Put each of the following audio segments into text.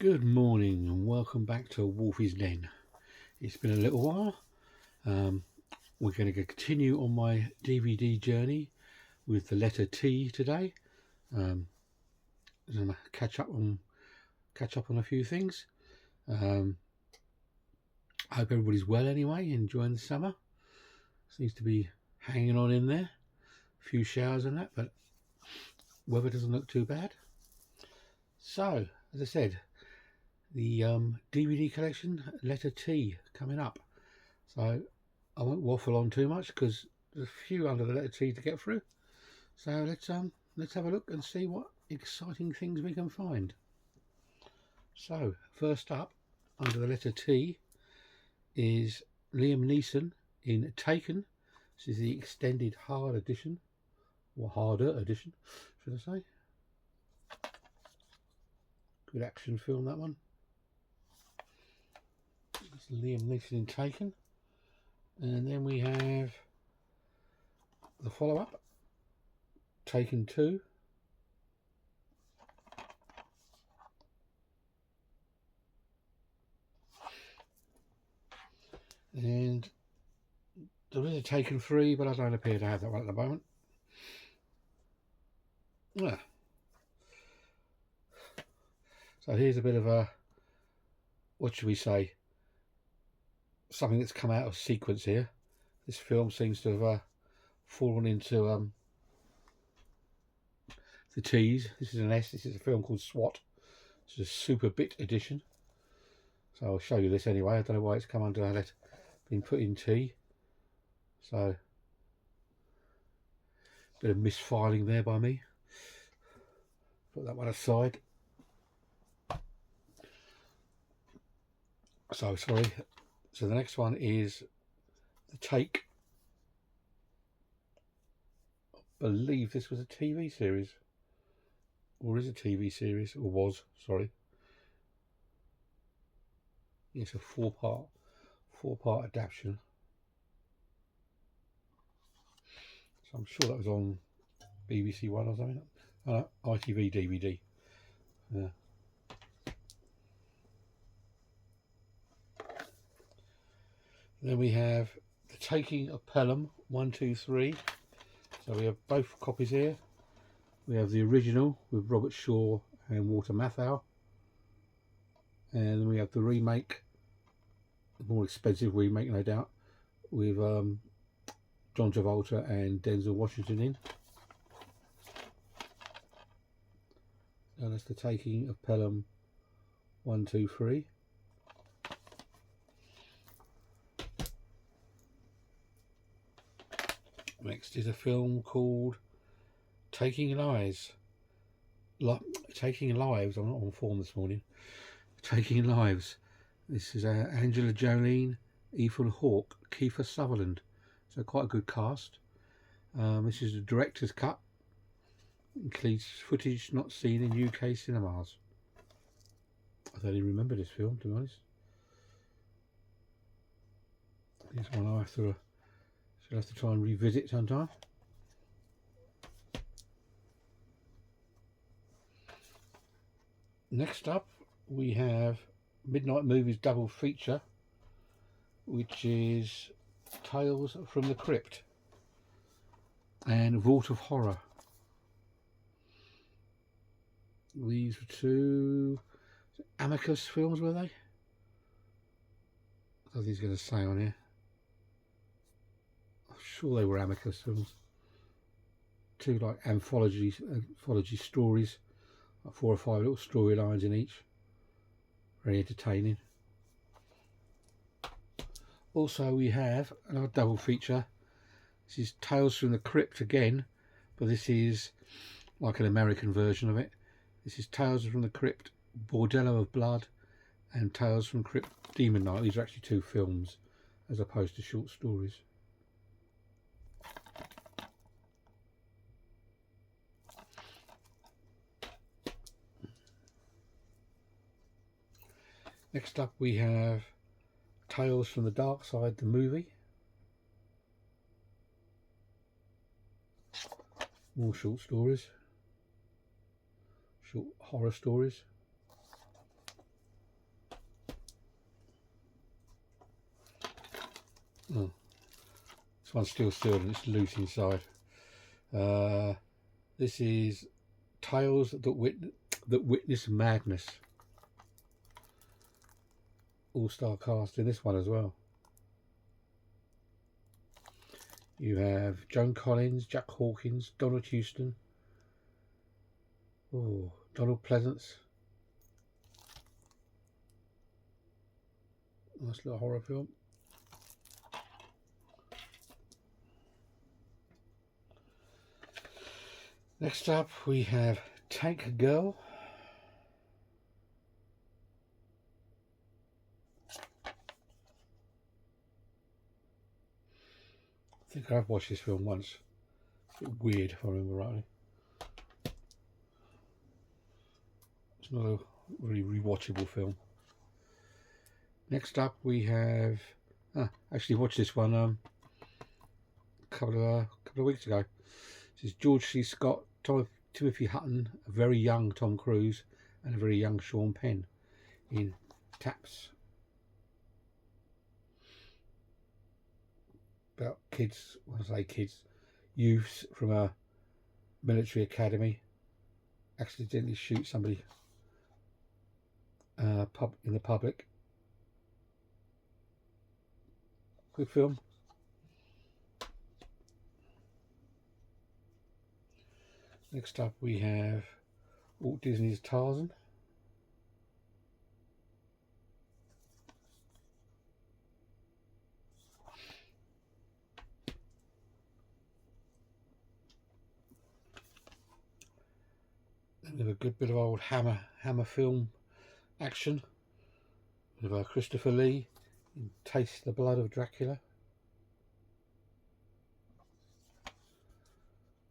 Good morning and welcome back to Wolfie's Den. It's been a little while. We're going to continue on my DVD journey with the letter T today. I'm going to catch up on a few things. I hope everybody's well anyway, enjoying the summer. Seems to be hanging on in there. A few showers and that, but weather doesn't look too bad. So, as I said, the DVD collection, letter T, coming up. So I won't waffle on too much because there's a few under the letter T to get through. So let's have a look and see what exciting things we can find. So first up, under the letter T, is Liam Neeson in Taken. This is the extended hard edition, or harder edition, should I say. Good action film, that one. It's Liam Neeson in Taken. And then we have the follow-up, Taken 2. And there is a Taken 3, but I don't appear to have that one at the moment. Yeah. So here's a bit of a, what should we say, something that's come out of sequence here. This film seems to have fallen into the T's. This is an S. This is a film called SWAT. This is a super bit edition. So I'll show you this anyway. I don't know why it's come under that, been put in T. So bit of misfiling there by me. Put that one aside. So sorry. So the next one is The Take. I believe this was a TV series, or is a TV series, or was, sorry. It's a four-part adaptation. So I'm sure that was on BBC One or something. ITV DVD. Yeah. Then we have The Taking of Pelham 1, 2, 3. So we have both copies here. We have the original with Robert Shaw and Walter Matthau, and then we have the remake, the more expensive remake no doubt, with John Travolta and Denzel Washington in. And that's The Taking of Pelham 1, 2, 3. Next is a film called Taking Lives. Taking Lives. I'm not on form this morning. Taking Lives. This is Angela Jolene, Ethan Hawke, Kiefer Sutherland. So quite a good cast. This is the director's cut. Includes footage not seen in UK cinemas. I don't even remember this film, to be honest. This one I shall have to try and revisit sometime. Next up, we have Midnight Movies double feature, which is Tales from the Crypt and Vault of Horror. These were two Amicus films, were they? I think he's going to say on here. I'm sure they were Amicus films. Two like anthology stories, like 4 or 5 little storylines in each. Very entertaining. Also, we have another double feature. This is Tales from the Crypt again, but this is like an American version of it. This is Tales from the Crypt, Bordello of Blood, and Tales from Crypt, Demon Knight. These are actually 2 films as opposed to short stories. Next up we have Tales from the Dark Side, the movie. More short stories. Short horror stories. Oh, this one's still sealed and it's loose inside. This is Tales that Witness Madness. All-star cast in this one as well. You have Joan Collins, Jack Hawkins, Donald Houston, Donald Pleasance. Nice little horror film. Next up we have Tank Girl. I think I've watched this film once. It's a bit weird if I remember rightly. It's not a really rewatchable film. Next up we have actually watched this one a couple of weeks ago. This is George C. Scott, Timothy Hutton, a very young Tom Cruise, and a very young Sean Penn in Taps. About kids, when I say kids, youths from a military academy accidentally shoot somebody in the public. Good film. Next up we have Walt Disney's Tarzan. Then we have a good bit of old Hammer film action with Christopher Lee in Taste the Blood of Dracula.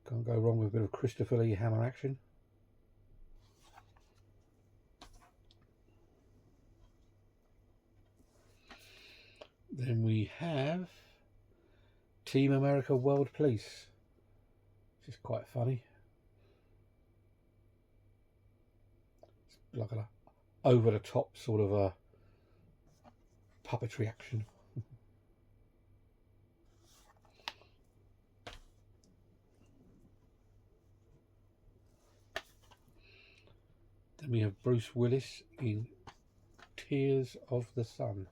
Can't go wrong with a bit of Christopher Lee Hammer action. Then we have Team America World Police, which is quite funny. It's like an over the top sort of a puppetry action. Then we have Bruce Willis in Tears of the Sun.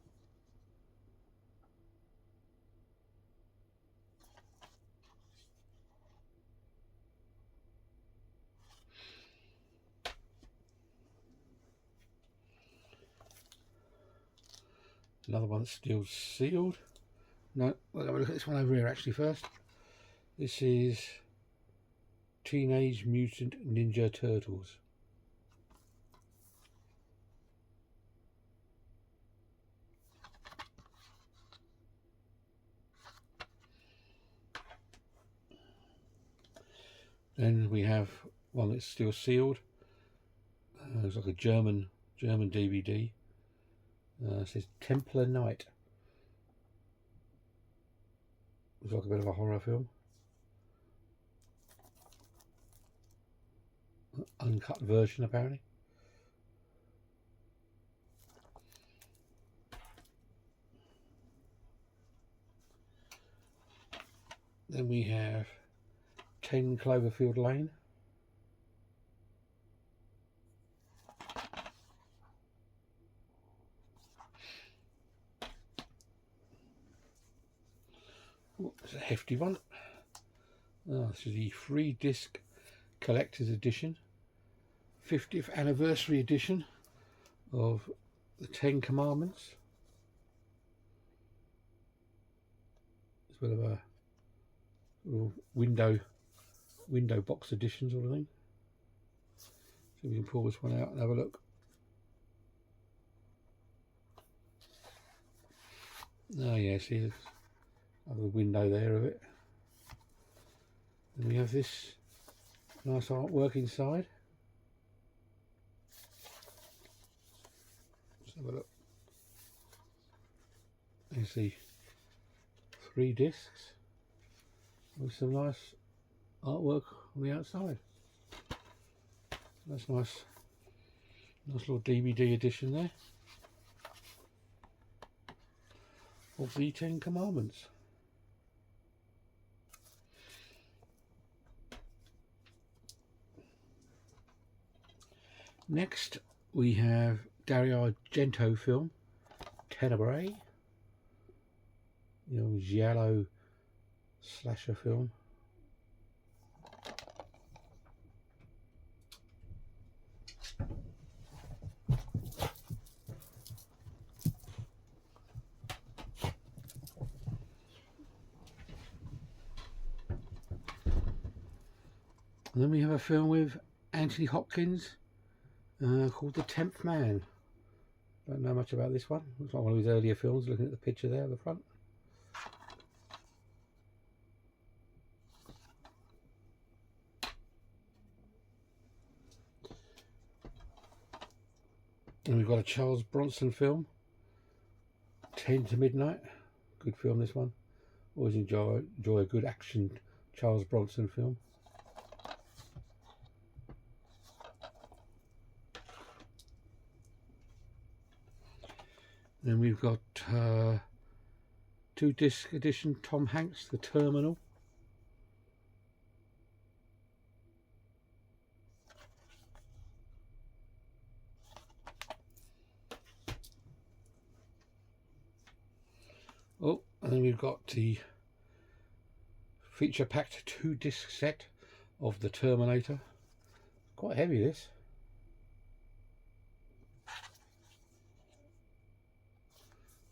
Another one that's still sealed. No, we'll have a look at this one over here actually first. This is Teenage Mutant Ninja Turtles. Then we have one that's still sealed. It's like a German DVD. It says Templar Night. It's like a bit of a horror film. Uncut version apparently. Then we have 10 Cloverfield Lane. Oh, it's a hefty one. This is the 3-disc collector's edition, 50th anniversary edition of the 10 Commandments. It's a bit of a little window box edition sort of thing. So we can pull this one out and have a look. Oh yeah, see there's the window there of it. And we have this nice artwork inside. Let's have a look. You see 3 discs with some nice artwork on the outside. That's nice little DVD edition there. of the Ten Commandments. Next we have Dario Argento film Tenebrae, giallo slasher film. And then we have a film with Anthony Hopkins called The 10th Man. Don't know much about this one. Looks like one of his earlier films, looking at the picture there at the front. And we've got a Charles Bronson film, 10 to Midnight. Good film, this one. Always enjoy a good action Charles Bronson film. Then we've got 2-disc edition Tom Hanks, The Terminal. Oh, and then we've got the feature-packed 2-disc set of The Terminator. Quite heavy, this.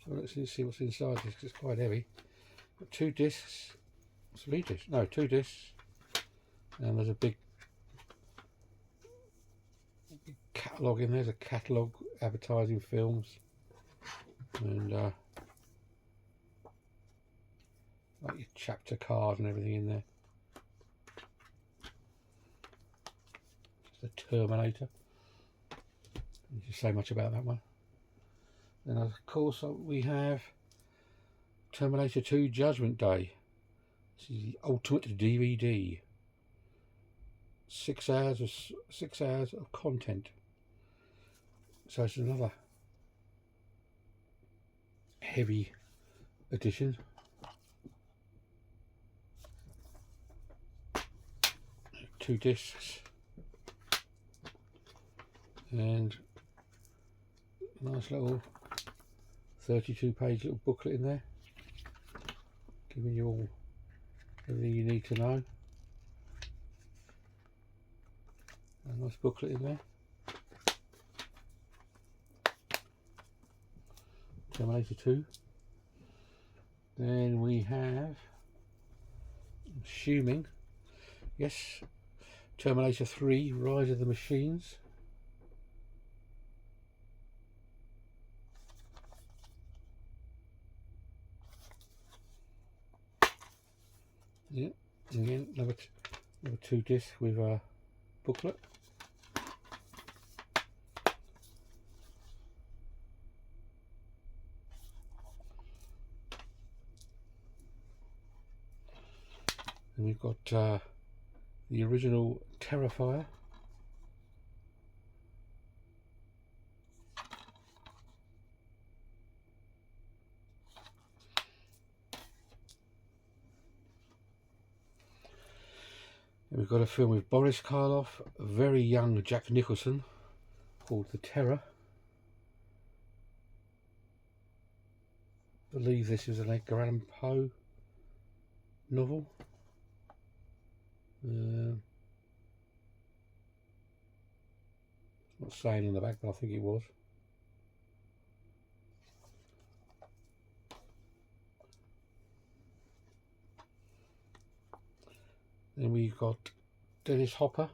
So let's see what's inside this, 'cause it's quite heavy. Got 2 discs, 3 discs, no, 2 discs, and there's a big catalogue in there. There's a catalogue advertising films, and like your chapter card and everything in there. Just a Terminator. Didn't you say much about that one? Then of course we have Terminator 2 Judgment Day. This is the ultimate DVD. 6 hours of content. So it's another heavy edition. 2 discs and a nice little 32-page little booklet in there, giving you all everything you need to know. A nice booklet in there. Terminator 2. Then we have, assuming, yes, Terminator 3 Rise of the Machines. Yeah, again, another 2 disc with a booklet. And we've got the original Terrifier. And we've got a film with Boris Karloff, a very young Jack Nicholson, called The Terror. I believe this is an Edgar Allan Poe novel. Not saying on the back, but I think it was. Then we've got Dennis Hopper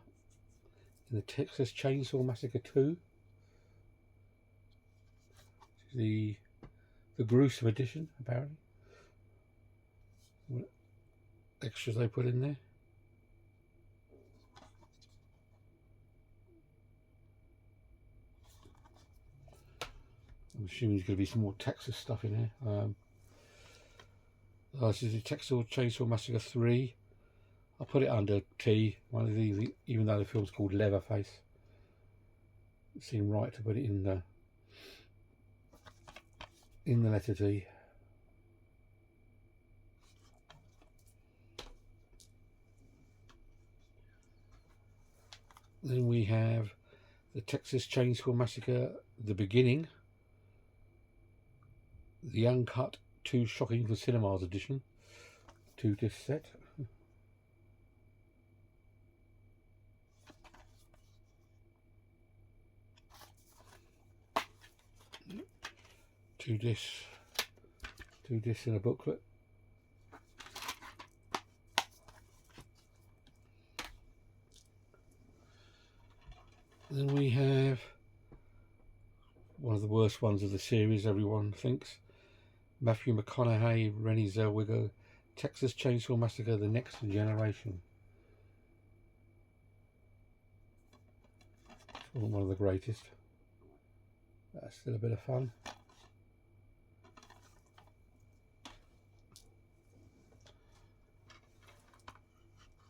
in the Texas Chainsaw Massacre 2. The gruesome edition, apparently. What extras they put in there. I'm assuming there's going to be some more Texas stuff in here. This is the Texas Chainsaw Massacre 3. I'll put it under T, one of these, even though the film's called Leatherface. It seemed right to put it in the letter T. Then we have the Texas Chainsaw Massacre, The Beginning, the uncut Too Shocking for Cinemas edition, 2-disc set. Two discs in a booklet. Then we have one of the worst ones of the series, everyone thinks. Matthew McConaughey, Renée Zellweger, Texas Chainsaw Massacre, The Next Generation. Wasn't one of the greatest. That's still a bit of fun.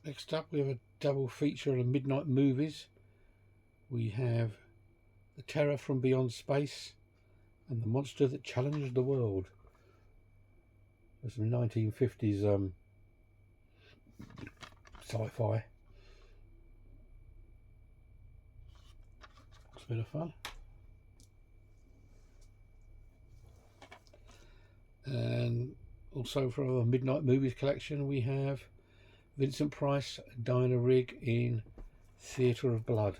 Next up, we have a double feature of midnight movies. We have The Terror from Beyond Space and The Monster That Challenged the World. There's some 1950s sci-fi. It's a bit of fun. And also from our midnight movies collection, we have Vincent Price, Diana Rigg in Theatre of Blood.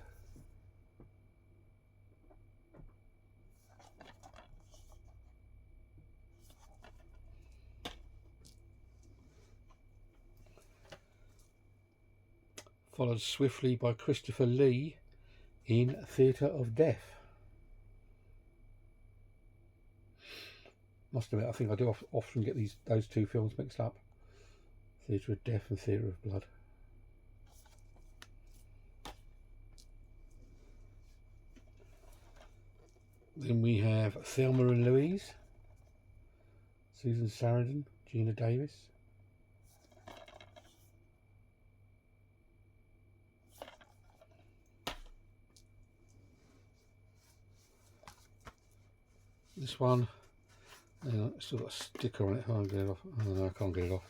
Followed swiftly by Christopher Lee in Theatre of Death. Must admit, I think I do often get those two films mixed up. Theatre of Death and Theatre of Blood. Then we have Thelma and Louise, Susan Sarandon, Gina Davis. This one, it's still got a sticker on it. I can't get it off. Oh no, I can't get it off.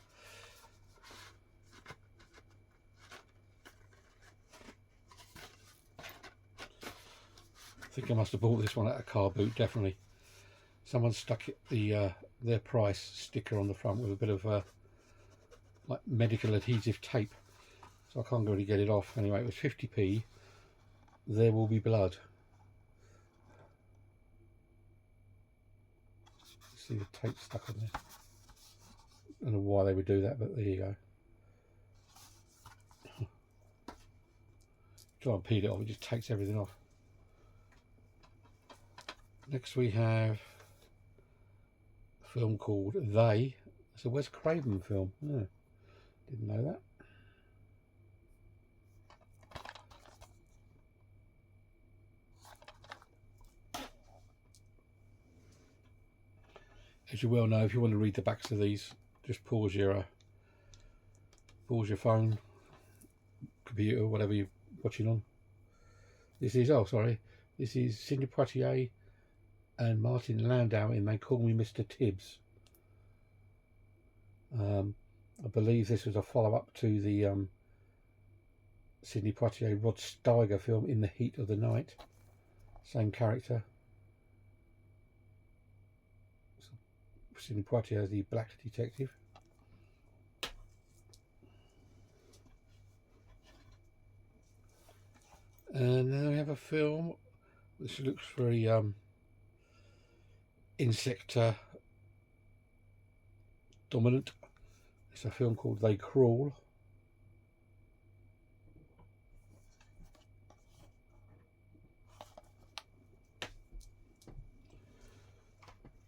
I think I must have bought this one at a car boot, definitely. Someone stuck their price sticker on the front with a bit of like medical adhesive tape, so I can't really get it off. Anyway, it was 50p. There Will Be Blood. See the tape stuck on there. I don't know why they would do that, but there you go. Try and peel it off, it just takes everything off. Next we have a film called They. It's a Wes Craven film. Yeah, didn't know that. As you well know, if you want to read the backs of these, just pause your phone, computer, whatever you're watching on. This is this is Sidney Poitier and Martin Landau in They Call Me Mr. Tibbs. I believe this was a follow-up to the Sidney Poitier Rod Steiger film In the Heat of the Night. Same character. Sidney Poitier as the black detective. And then we have a film which looks very insect dominant. It's a film called They Crawl.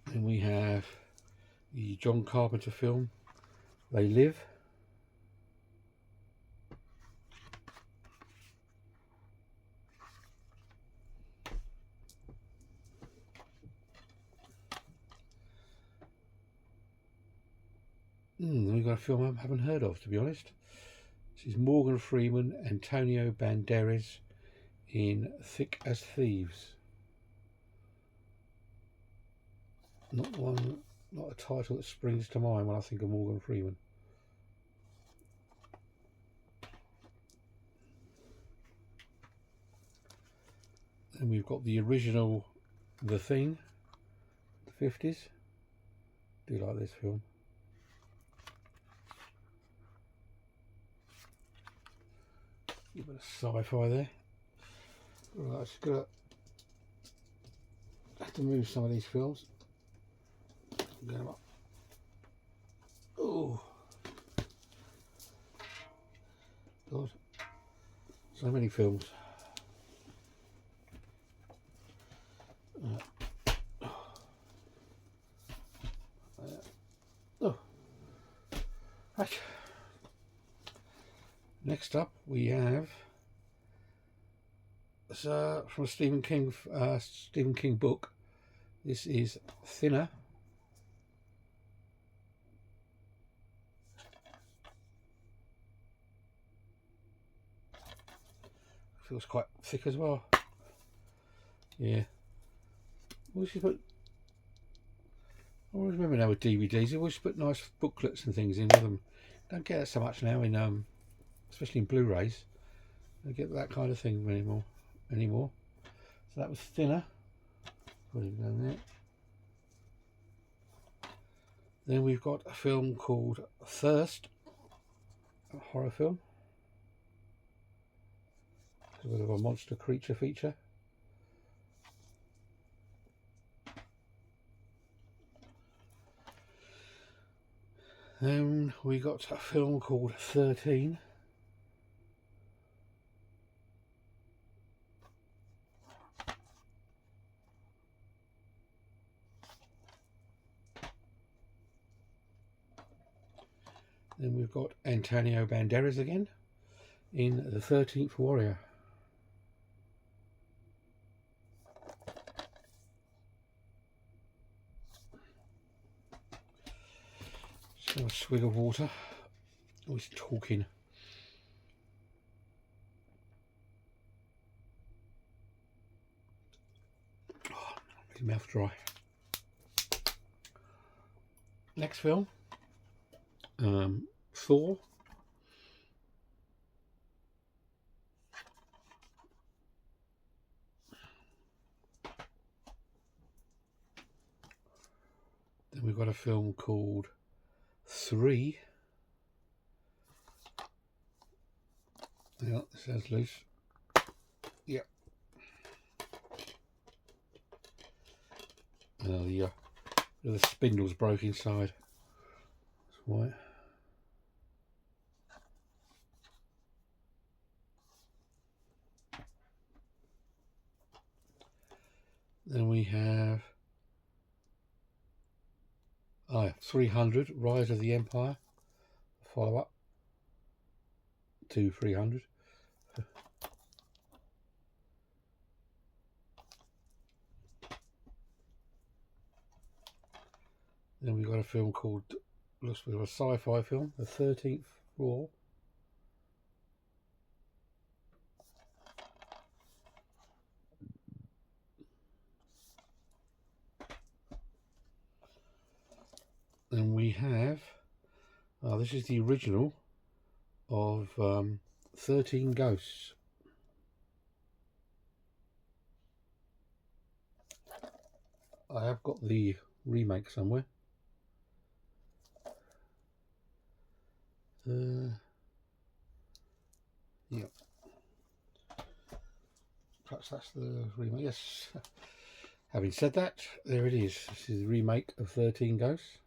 Then we have the John Carpenter film They Live. We've got a film I haven't heard of, to be honest. This is Morgan Freeman, Antonio Banderas in Thick as Thieves. Not a title that springs to mind when I think of Morgan Freeman. we've got the original The Thing, the 50s. Do like this film. A bit of sci-fi there. Right, just gonna have to move some of these films. Get them up. Oh, God, so many films. Oh, right. Next up, we have from a Stephen King book. This is Thinner. Feels quite thick as well. Yeah. I always remember now with DVDs, they always put nice booklets and things in with them. Don't get that so much now in, especially in Blu-rays. Don't get that kind of thing anymore. So that was Thinner. Put it down there. Then we've got a film called Thirst, a horror film. It's a bit of a monster creature feature. Then we got a film called 13. Then we've got Antonio Banderas again in The 13th Warrior. Just have a swig of water. Always talking. Oh, make your mouth dry. Next film, Thor. Then we've got a film called 3. Yeah, this sounds loose. Yep. Oh yeah, the spindle's broke inside. That's why. Then we have 300, Rise of the Empire, follow up to 300. Then we've got a film called, looks like a sci-fi film, The 13th Floor. Then we have, this is the original of 13 Ghosts. I have got the remake somewhere. Yep. Perhaps that's the remake. Yes. Having said that, there it is. This is the remake of 13 Ghosts.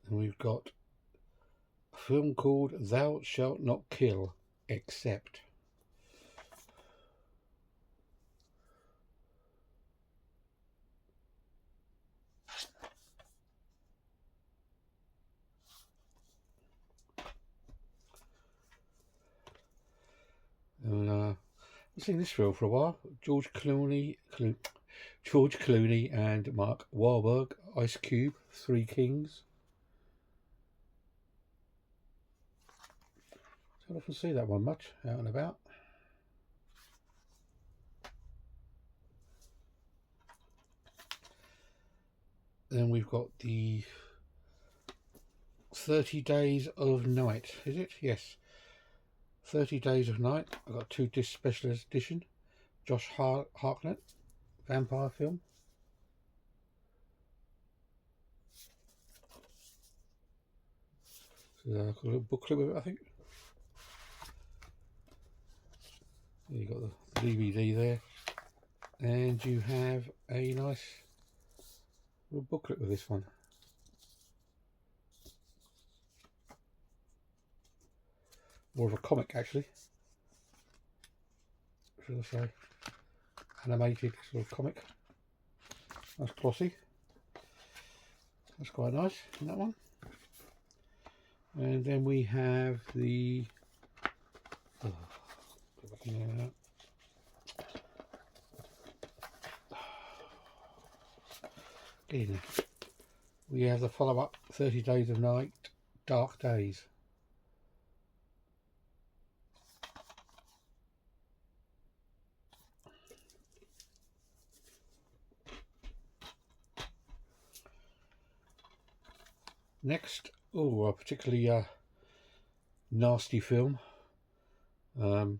And we've got a film called Thou Shalt Not Kill, Except. And I've seen this film for a while. George Clooney and Mark Wahlberg, Ice Cube, Three Kings. Don't often see that one much out and about. Then we've got the 30 Days of Night, is it? Yes. 30 Days of Night. I've got 2 disc special edition. Josh Hartnett, vampire film. So I've got a little booklet with it, I think. You got the DVD there, and you have a nice little booklet with this one. More of a comic, actually. Should I say? Animated sort of comic. That's glossy. That's quite nice in that one. And then we have the we have the follow-up 30 Days of Night, Dark Days. Next, a particularly nasty film. I'm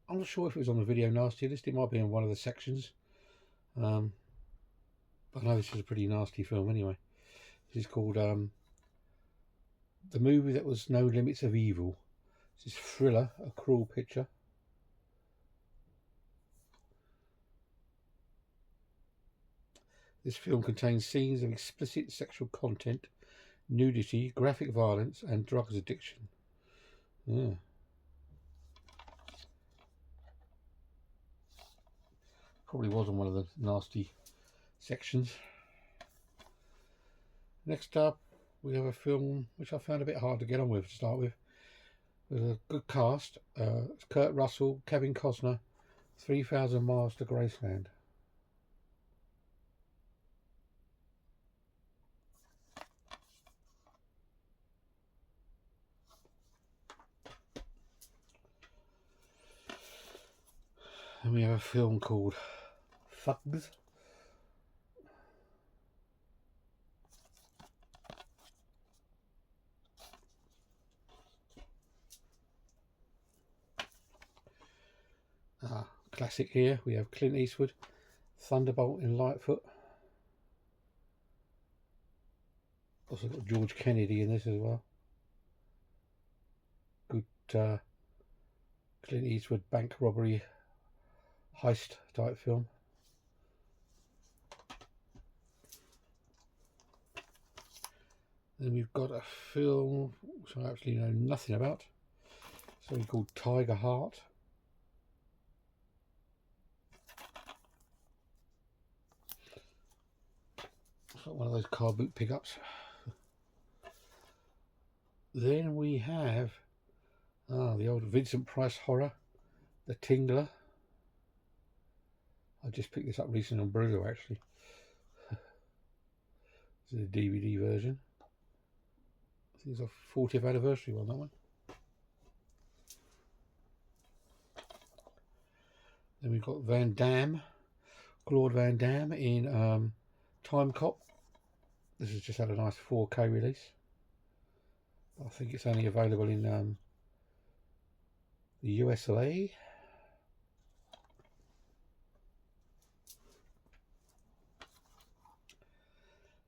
not sure if it was on the video nasty list. It might be in one of the sections. But I know this is a pretty nasty film anyway. This is called The Movie That Was No Limits of Evil. This is Thriller, A Cruel Picture. This film contains scenes of explicit sexual content, nudity, graphic violence, and drugs addiction. Yeah. Probably was on one of the nasty sections. Next up, we have a film which I found a bit hard to get on with to start with. There's a good cast. It's Kurt Russell, Kevin Costner, 3,000 Miles to Graceland. And we have a film called Thugs. Classic here. We have Clint Eastwood, Thunderbolt in Lightfoot. Also got George Kennedy in this as well. Good Clint Eastwood bank robbery heist type film. Then we've got a film which I actually know nothing about. Something called Tiger Heart. It's like one of those car boot pickups. Then we have the old Vincent Price horror, The Tingler. I just picked this up recently on Blu-ray actually. This is a DVD version. I think it's a 40th anniversary one, that one. Then we've got Van Damme, Claude Van Damme in Time Cop. This has just had a nice 4K release. I think it's only available in the USA.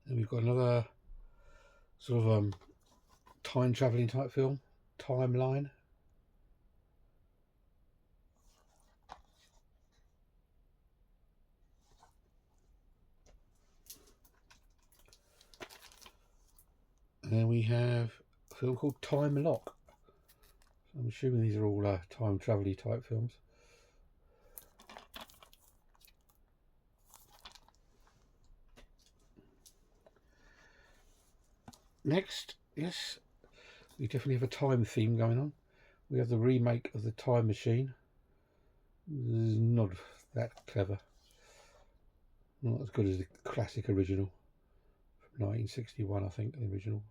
And we've got another sort of time travelling type film, Timeline. And then we have a film called Time Lock. I'm assuming these are all time travel-y type films. Next, yes, we definitely have a time theme going on. We have the remake of The Time Machine. Not that clever. Not as good as the classic original from 1961, I think, the original.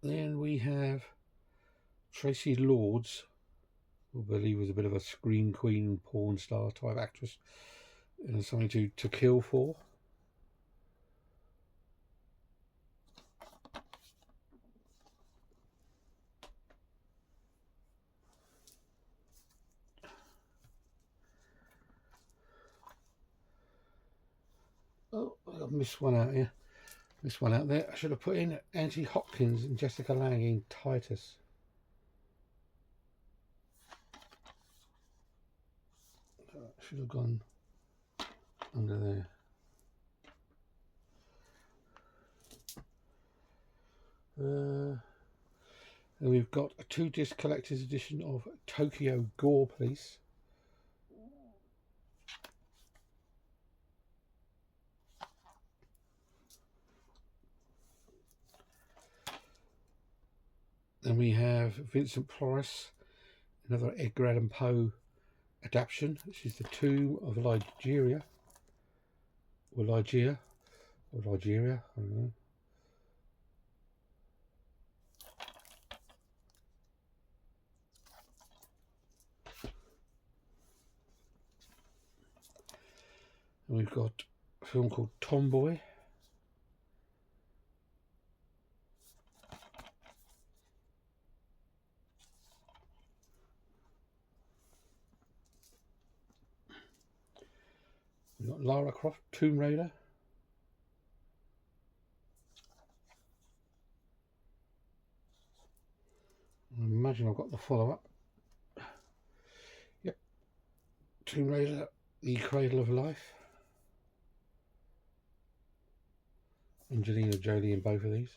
Then we have Tracy Lords I believe was a bit of a scream queen, porn star type actress, and something to kill for. Oh, I missed one out here. Missed one out there. I should have put in Anthony Hopkins and Jessica Lange in Titus. Should have gone under there. And we've got a 2-disc collector's edition of Tokyo Gore Police. Then we have Vincent Price, another Edgar Allan Poe adaptation. This is The Tomb of Ligeia, or Ligeia, I don't know. And we've got a film called Tomboy. We've got Lara Croft, Tomb Raider. I imagine I've got the follow-up. Yep. Tomb Raider, The Cradle of Life. Angelina Jolie in both of these.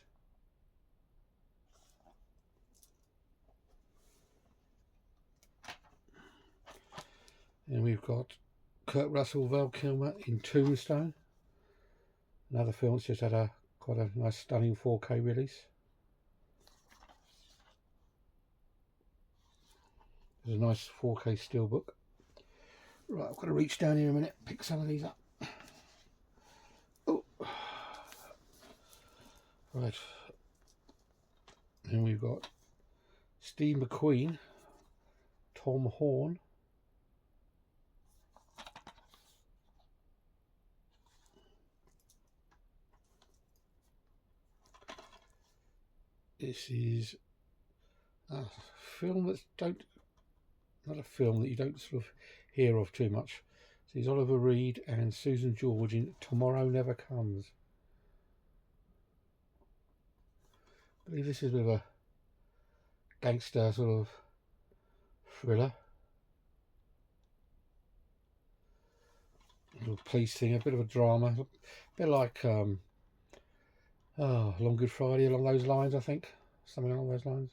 And we've got Kurt Russell, Val Kilmer in Tombstone. Another film that's just had quite a nice stunning 4K release. There's a nice 4K steelbook. Right, I've got to reach down here a minute, pick some of these up. Oh. Right. And we've got Steve McQueen, Tom Horn. This is a film that's not a film that you don't sort of hear of too much. This is Oliver Reed and Susan George in Tomorrow Never Comes. I believe this is a bit of a gangster sort of thriller. A little police thing, a bit of a drama, a bit like Long Good Friday, along those lines, I think. Something along those lines.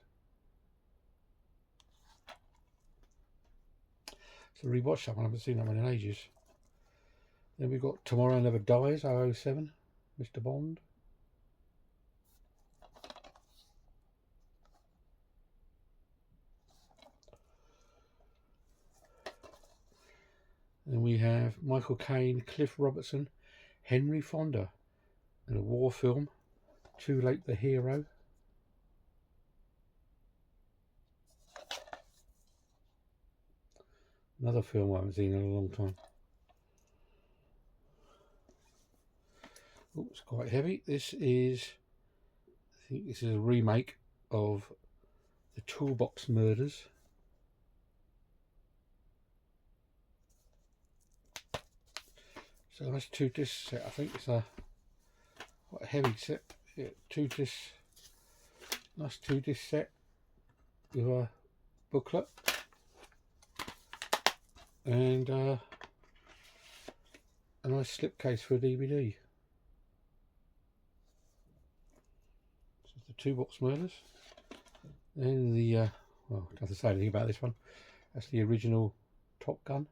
So rewatch that one, I haven't seen that one in ages. Then we've got Tomorrow Never Dies, 007, Mr. Bond. Then we have Michael Caine, Cliff Robertson, Henry Fonda in a war film, Too Late the Hero. Another film I haven't seen in a long time. Oh, it's quite heavy. I think this is a remake of The Toolbox Murders. So that's 2-disc set. I think it's a quite a heavy set. Yeah, 2-disc. Nice 2-disc set with a booklet and a nice slipcase for a DVD. This is The Toolbox Murders. Then the well, I don't have to say anything about this one. That's the original Top Gun.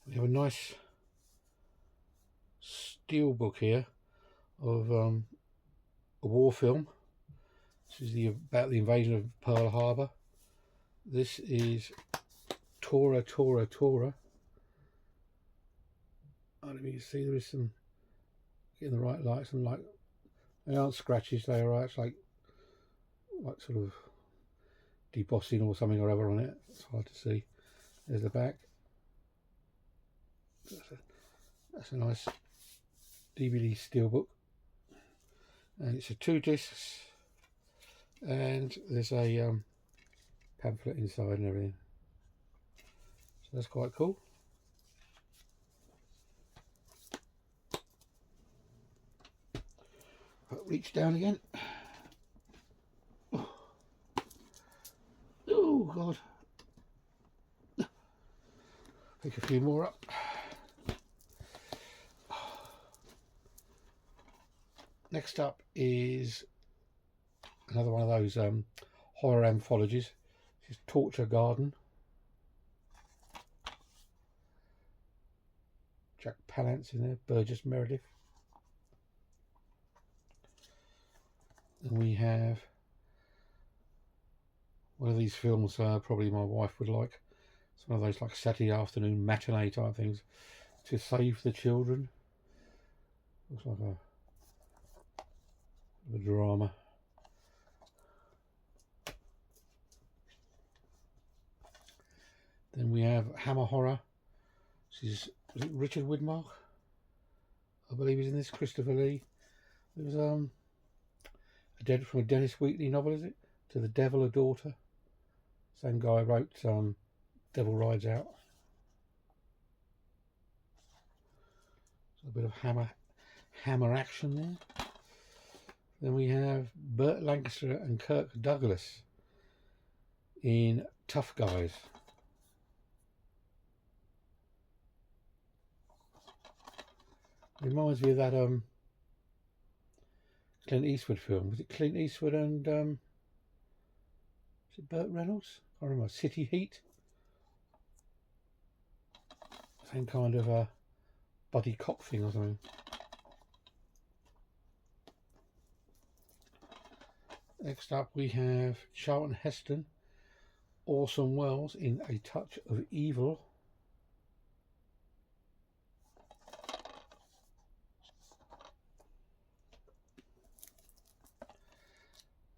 We have a nice steel book here of a war film. This is about the invasion of Pearl Harbor. This is Tora Tora Tora. I don't know if you can see there is some getting the right lights, and like they aren't scratches, they are actually like sort of debossing or something or other on it. It's hard to see. There's the back. That's a nice DVD steelbook, and it's a 2 discs, and there's a pamphlet inside and everything. So that's quite cool. But reach down again. Oh God. Pick a few more up. Next up is another one of those horror anthologies. This is Torture Garden. Jack Palance in there, Burgess Meredith. And we have one of these films probably my wife would like. It's one of those like Saturday afternoon matinee type things. To Save the Children. Looks like a drama. Then we have Hammer Horror. This is it Richard Widmark? I believe he's in this. Christopher Lee. It was from a Dennis Wheatley novel, is it? To the Devil a Daughter. Same guy wrote Devil Rides Out. So a bit of hammer action there. Then we have Burt Lancaster and Kirk Douglas in Tough Guys. Reminds me of that Clint Eastwood film. Was it Clint Eastwood and is it Burt Reynolds? I can't remember. City Heat. Same kind of buddy cop thing or something. Next up we have Charlton Heston, Orson Welles in A Touch of Evil.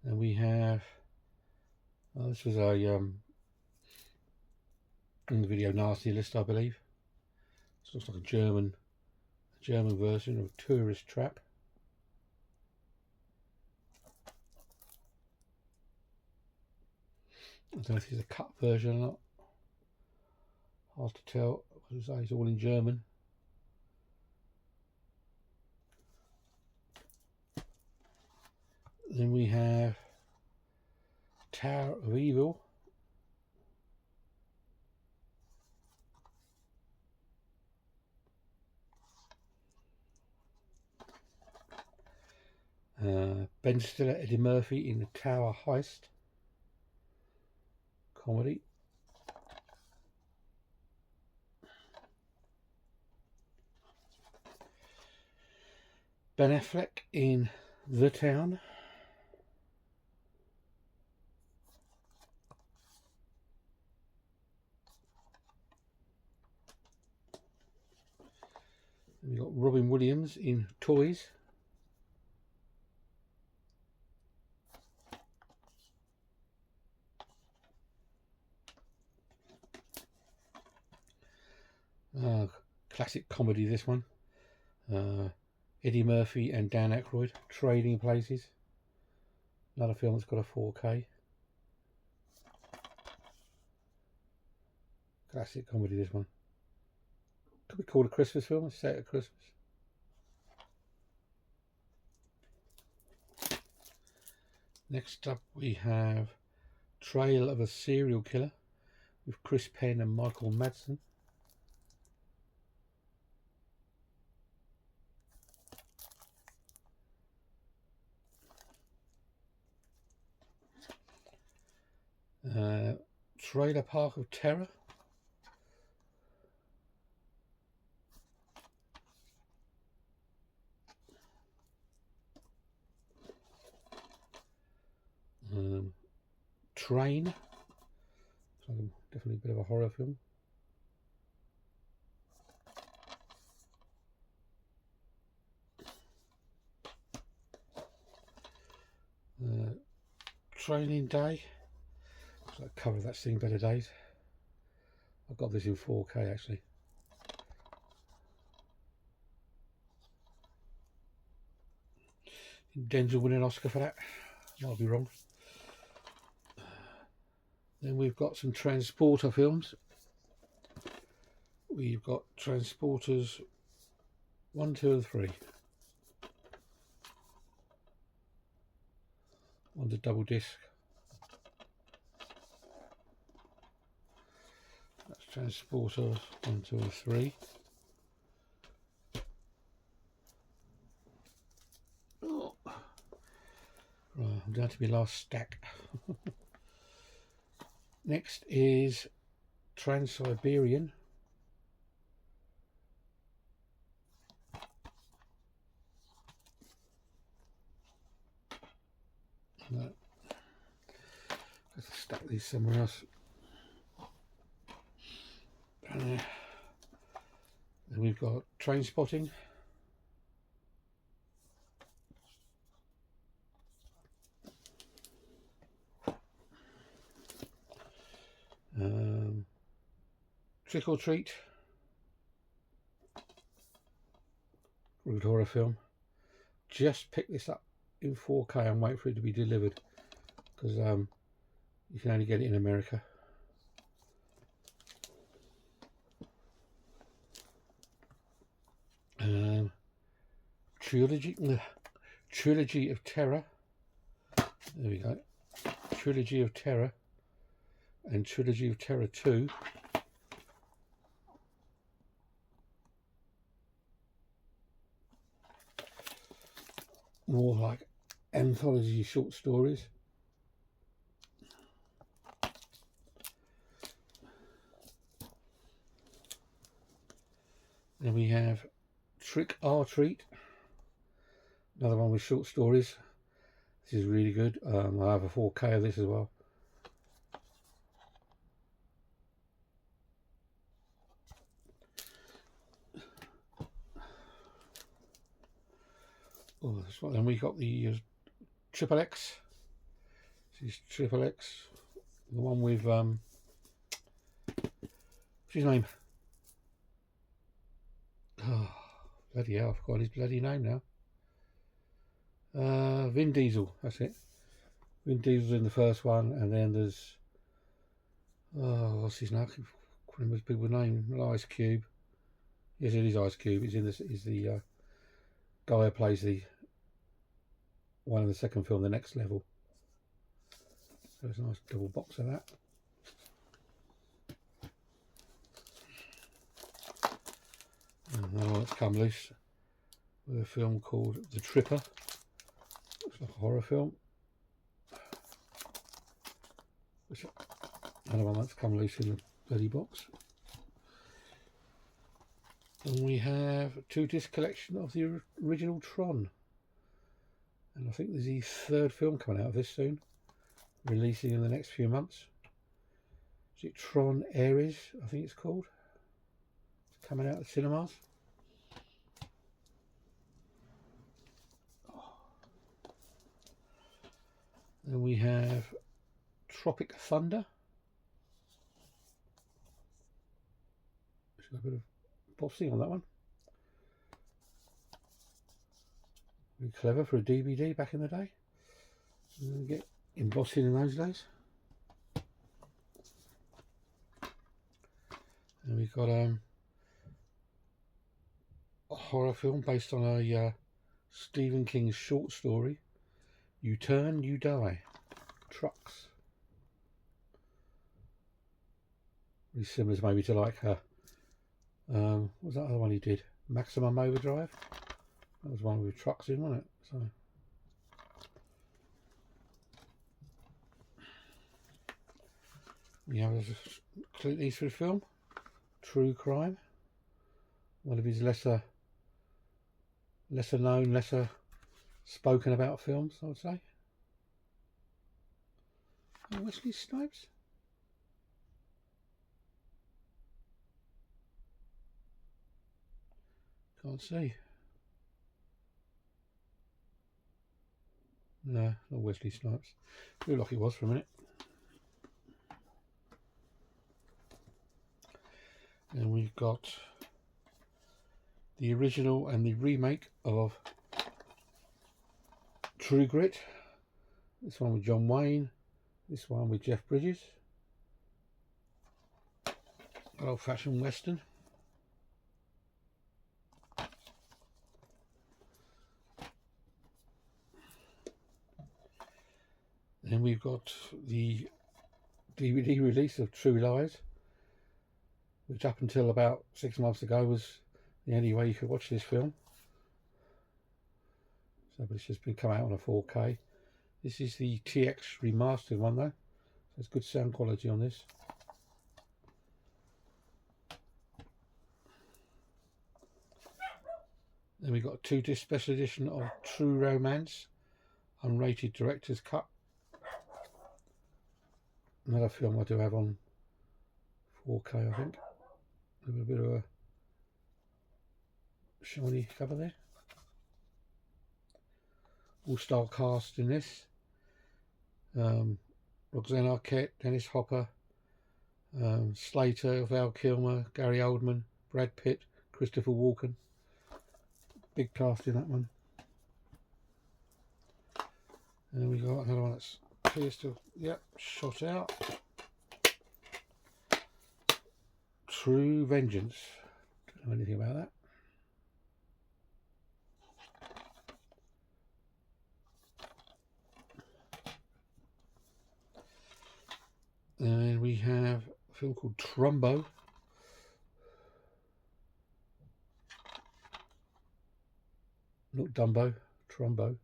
And we have, this was a in the video nasty list, I believe. This looks like a German version of Tourist Trap. I don't know if it's a cut version or not. Hard to tell. As I say, it's all in German. Then we have Tower of Evil. Ben Stiller, Eddie Murphy in The Tower Heist. Comedy. Ben Affleck in The Town. We've got Robin Williams in Toys. Classic comedy, this one. Eddie Murphy and Dan Aykroyd, Trading Places. Another film that's got a 4K. Classic comedy, this one. Could be called a Christmas film. It's set at Christmas. Next up we have Trail of a Serial Killer with Chris Penn and Michael Madsen. Trailer Park of Terror. Train. Definitely a bit of a horror film. Training Day. So I cover that Seen Better Days. I got this in 4K actually. Denzel winning an Oscar for that. Might be wrong. Then we've got some Transporter films. We've got Transporters 1, 2 and 3. On the double disc. That's Transporters 1, 2 and 3. Oh. Right, I'm down to my last stack. Next is Trans-Siberian. No. Let's stack these somewhere else. Down there. Then we've got Trainspotting. Trick or Treat. Good horror film. Just picked this up in 4K and wait for it to be delivered because you can only get it in America. Trilogy of Terror. There we go. Trilogy of Terror and Trilogy of Terror 2. More like anthology short stories. Then we have Trick or Treat, another one with short stories. This is really good. I have a 4K of this as well. Oh, that's right. Then we got the Triple X. This is Triple X, the one with what's his name? Oh, bloody hell! I forgot his bloody name now. Vin Diesel. That's it. Vin Diesel's in the first one, and then there's what's his name? I can't remember people's name. Ice Cube. Yes, it is Ice Cube. He's in this. Is the guy who plays the one in the second film, The Next Level. So there's a nice double box of that. And now it's come loose with a film called The Tripper. Looks like a horror film. Another one that's come loose in the bloody box. And we have a 2-disc collection of the original Tron. And I think there's the 3rd film coming out of this soon, releasing in the next few months. Is it Tron Ares, I think it's called? It's coming out of the cinemas. Then we have Tropic Thunder. It's got a bit of bossing on that one. Very clever for a DVD back in the day. Get embossing in those days. And we've got a horror film based on a Stephen King short story. You Turn, You Die. Trucks. Really similar maybe to like what was that other one he did? Maximum Overdrive. That was one with trucks in, wasn't it? So yeah, there's a Clint Eastwood film, True Crime. One of his lesser known, lesser spoken about films, I would say. Oh, Wesley Snipes. Can't see. No, not Wesley Snipes. Looked like it was for a minute. And we've got the original and the remake of True Grit. This one with John Wayne. This one with Jeff Bridges. An old-fashioned Western. Then we've got the DVD release of True Lies, which up until about 6 months ago was the only way you could watch this film. So, but it's just been come out on a 4K. This is the TX remastered one though. So there's good sound quality on this. Then we got a 2-disc special edition of True Romance, unrated director's cut. Another film I do have on 4K, I think. With a bit of a shiny cover there. All-star cast in this. Roxanne Arquette, Dennis Hopper, Slater, Val Kilmer, Gary Oldman, Brad Pitt, Christopher Walken. Big cast in that one. And then we got another one that's appears to, yep, shot out. True Vengeance. Don't know anything about that. And we have a film called Trumbo. Not Dumbo, Trumbo.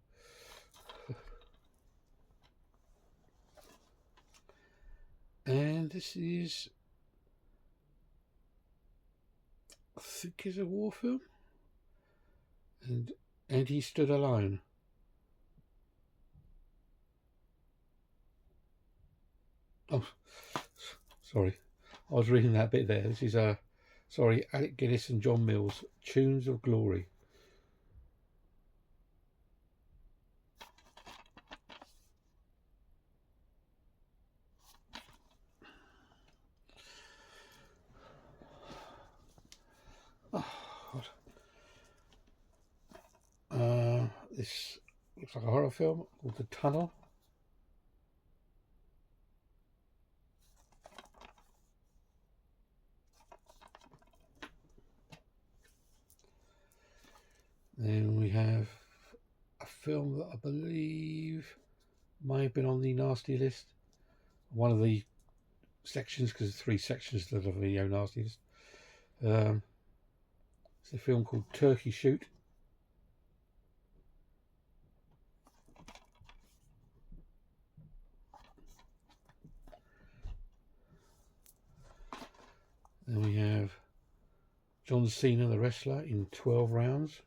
And this is, I think, is a war film. And He Stood Alone. Oh, sorry, I was reading that bit there. This is Alec Guinness and John Mills, Tunes of Glory. This looks like a horror film called The Tunnel. Then we have a film that I believe may have been on the nasty list. One of the sections, because there's 3 sections to the video nasty list. It's a film called Turkey Shoot. Then we have John Cena, the wrestler, in 12 rounds.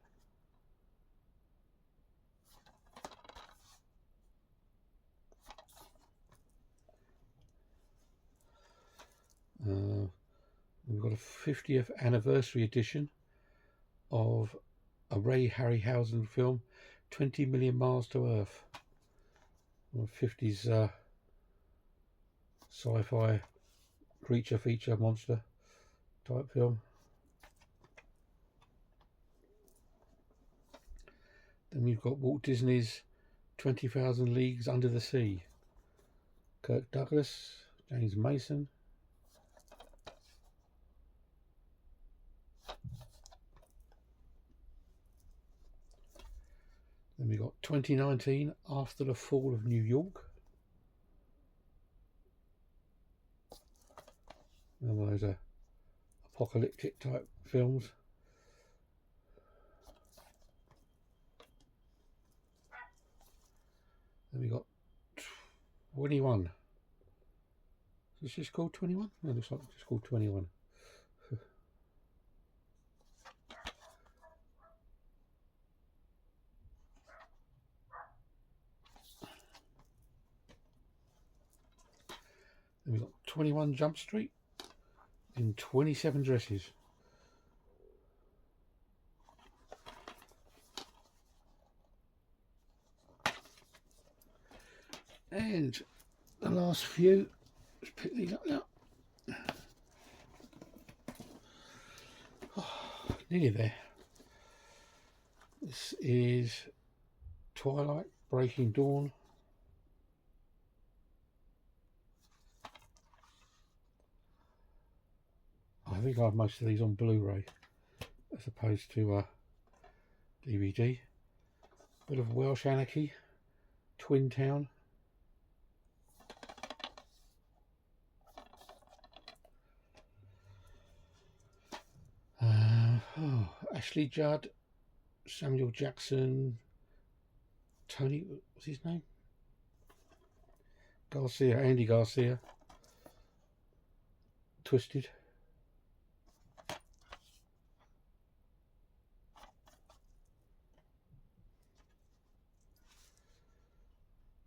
We've got a 50th anniversary edition of a Ray Harryhausen film, 20 Million Miles to Earth. A 50s sci-fi creature feature monster type film. Then we've got Walt Disney's 20,000 Leagues Under the Sea. Kirk Douglas, James Mason. Then we got 2019, After the Fall of New York. One of those apocalyptic type films. Then we got 21. Is this just called 21? No, it looks like it's just called 21. Then we got 21 Jump Street in 27 dresses. And the last few, let's pick these up now. Oh, nearly there. This is Twilight Breaking Dawn. I think I have most of these on Blu-ray as opposed to DVD. Bit of Welsh Anarchy, Twin Town. Ashley Judd, Samuel Jackson, Tony, what's his name? Garcia, Andy Garcia. Twisted.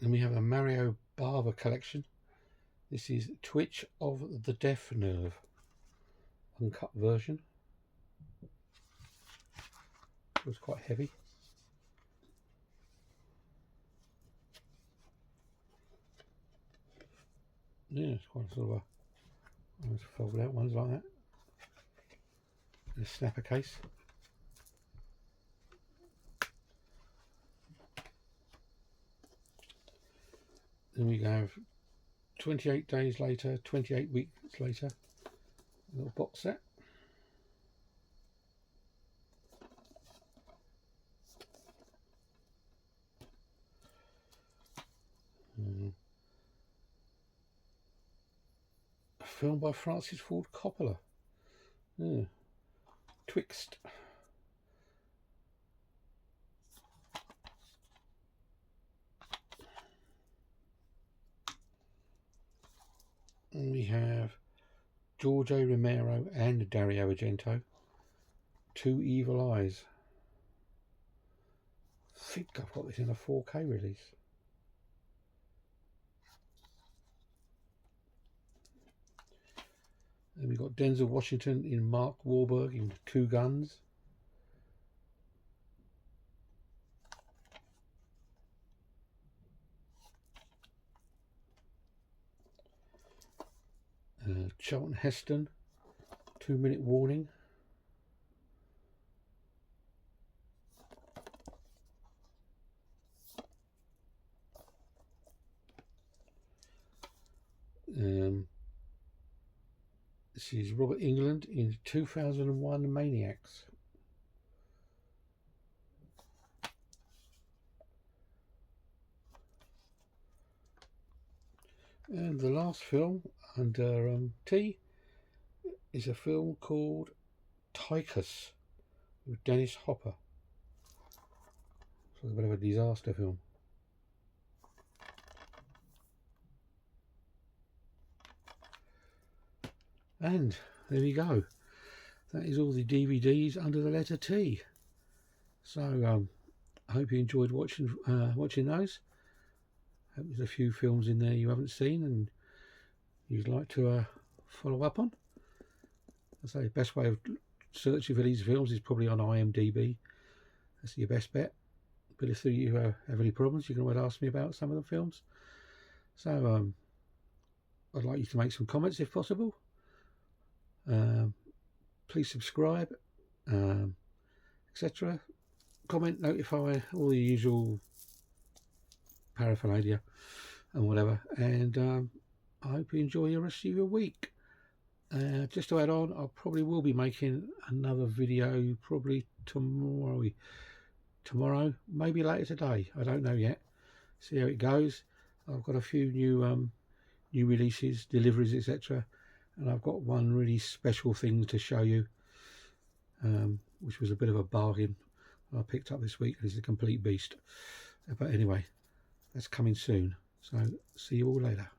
Then we have a Mario Bava collection. This is Twitch of the Deaf Nerve, uncut version. It was quite heavy. Yeah, it's quite sort of a fold out ones like that. A snapper case. Then we have 28 days later, 28 weeks later, a little box set. A film by Francis Ford Coppola. Yeah. Twixt. And we have George A. Romero and Dario Argento, Two Evil Eyes. I think I've got this in a 4K release. Then we've got Denzel Washington in Mark Wahlberg in Two Guns. Charlton Heston, 2 Minute Warning. This is Robert Englund in 2001 Maniacs. And the last film under T is a film called Tychus with Dennis Hopper. It's like a bit of a disaster film. And there we go. That is all the DVDs under the letter T. So I hope you enjoyed watching those. Hope there's a few films in there you haven't seen and you'd like to follow up on. I say the best way of searching for these films is probably on IMDb. That's your best bet. But if you have any problems, you can always ask me about some of the films. So I'd like you to make some comments if possible. Please subscribe, etc. Comment, notify, all the usual paraphernalia and whatever. And I hope you enjoy the rest of your week. Just to add on, I probably will be making another video probably tomorrow, maybe later today. I don't know yet. See how it goes. I've got a few new releases, deliveries, etc. And I've got one really special thing to show you, which was a bit of a bargain I picked up this week. It's a complete beast. But anyway, that's coming soon. So see you all later.